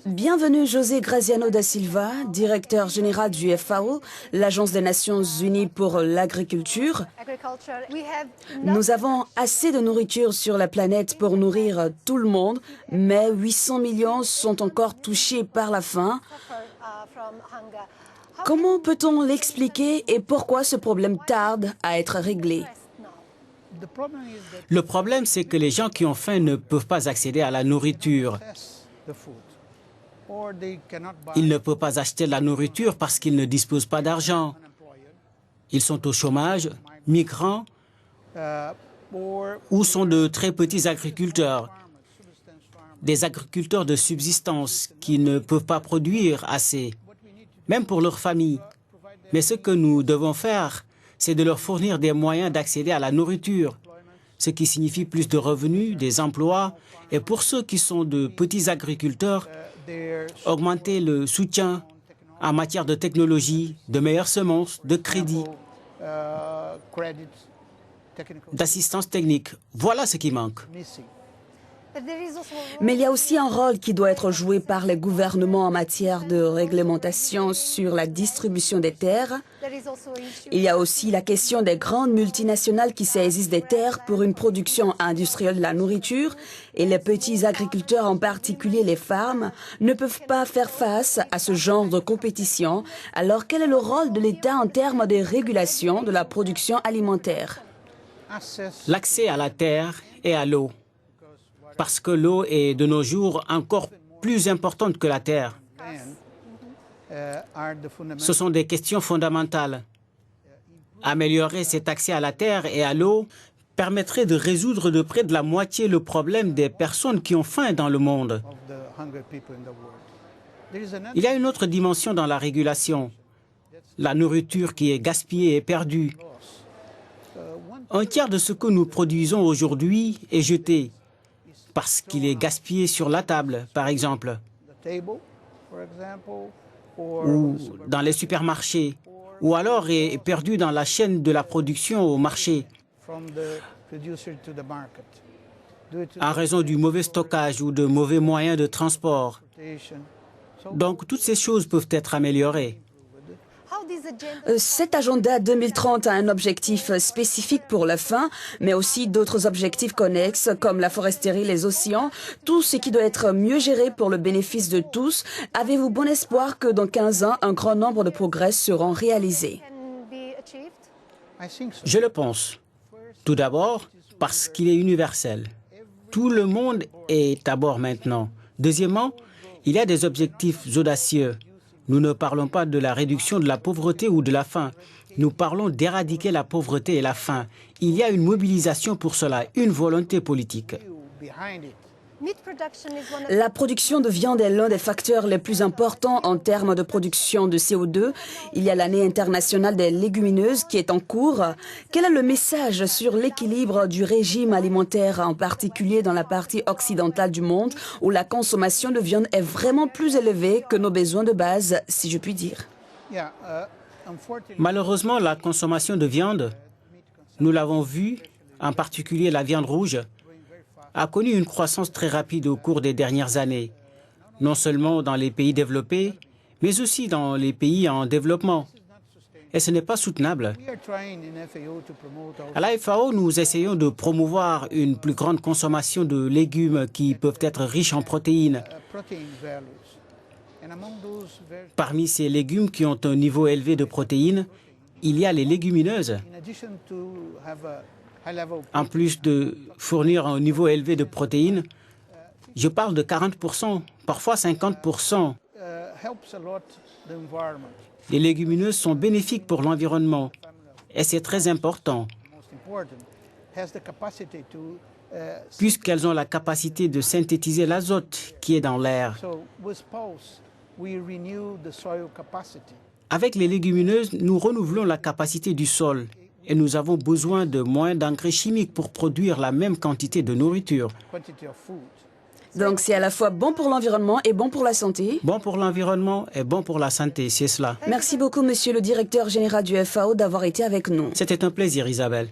Bienvenue José Graziano da Silva, directeur général du FAO, l'Agence des Nations Unies pour l'agriculture. Nous avons assez de nourriture sur la planète pour nourrir tout le monde, mais 800 millions sont encore touchés par la faim. Comment peut-on l'expliquer et pourquoi ce problème tarde à être réglé? Le problème, c'est que les gens qui ont faim ne peuvent pas accéder à la nourriture. Ils ne peuvent pas acheter de la nourriture parce qu'ils ne disposent pas d'argent. Ils sont au chômage, migrants, ou sont de très petits agriculteurs. Des agriculteurs de subsistance qui ne peuvent pas produire assez, même pour leur famille. Mais ce que nous devons faire, c'est de leur fournir des moyens d'accéder à la nourriture, ce qui signifie plus de revenus, des emplois, et pour ceux qui sont de petits agriculteurs, augmenter le soutien en matière de technologie, de meilleures semences, de crédit, d'assistance technique. Voilà ce qui manque. Mais il y a aussi un rôle qui doit être joué par les gouvernements en matière de réglementation sur la distribution des terres. Il y a aussi la question des grandes multinationales qui saisissent des terres pour une production industrielle de la nourriture et les petits agriculteurs, en particulier les femmes, ne peuvent pas faire face à ce genre de compétition. Alors quel est le rôle de l'État en termes de régulation de la production alimentaire? L'accès à la terre et à l'eau. Parce que l'eau est de nos jours encore plus importante que la terre. Ce sont des questions fondamentales. Améliorer cet accès à la terre et à l'eau permettrait de résoudre de près de la moitié le problème des personnes qui ont faim dans le monde. Il y a une autre dimension dans la régulation. La nourriture qui est gaspillée et perdue. Un tiers de ce que nous produisons aujourd'hui est jeté. Parce qu'il est gaspillé sur la table, par exemple, ou dans les supermarchés, ou alors est perdu dans la chaîne de la production au marché, en raison du mauvais stockage ou de mauvais moyens de transport. Donc, toutes ces choses peuvent être améliorées. Cet agenda 2030 a un objectif spécifique pour la faim, mais aussi d'autres objectifs connexes comme la foresterie, les océans, tout ce qui doit être mieux géré pour le bénéfice de tous. Avez-vous bon espoir que dans 15 ans, un grand nombre de progrès seront réalisés? Je le pense. Tout d'abord, parce qu'il est universel. Tout le monde est à bord maintenant. Deuxièmement, il y a des objectifs audacieux. Nous ne parlons pas de la réduction de la pauvreté ou de la faim. Nous parlons d'éradiquer la pauvreté et la faim. Il y a une mobilisation pour cela, une volonté politique. La production de viande est l'un des facteurs les plus importants en termes de production de CO2. Il y a l'année internationale des légumineuses qui est en cours. Quel est le message sur l'équilibre du régime alimentaire, en particulier dans la partie occidentale du monde, où la consommation de viande est vraiment plus élevée que nos besoins de base, si je puis dire? Malheureusement, la consommation de viande, nous l'avons vu, en particulier la viande rouge, a connu une croissance très rapide au cours des dernières années, non seulement dans les pays développés, mais aussi dans les pays en développement. Et ce n'est pas soutenable. À la FAO, nous essayons de promouvoir une plus grande consommation de légumes qui peuvent être riches en protéines. Parmi ces légumes qui ont un niveau élevé de protéines, il y a les légumineuses. En plus de fournir un niveau élevé de protéines, je parle de 40%, parfois 50%. Les légumineuses sont bénéfiques pour l'environnement et c'est très important, puisqu'elles ont la capacité de synthétiser l'azote qui est dans l'air. Avec les légumineuses, nous renouvelons la capacité du sol. Et nous avons besoin de moins d'engrais chimiques pour produire la même quantité de nourriture. Donc c'est à la fois bon pour l'environnement et bon pour la santé? Bon pour l'environnement et bon pour la santé, c'est cela. Merci beaucoup, monsieur le directeur général du FAO, d'avoir été avec nous. C'était un plaisir, Isabelle.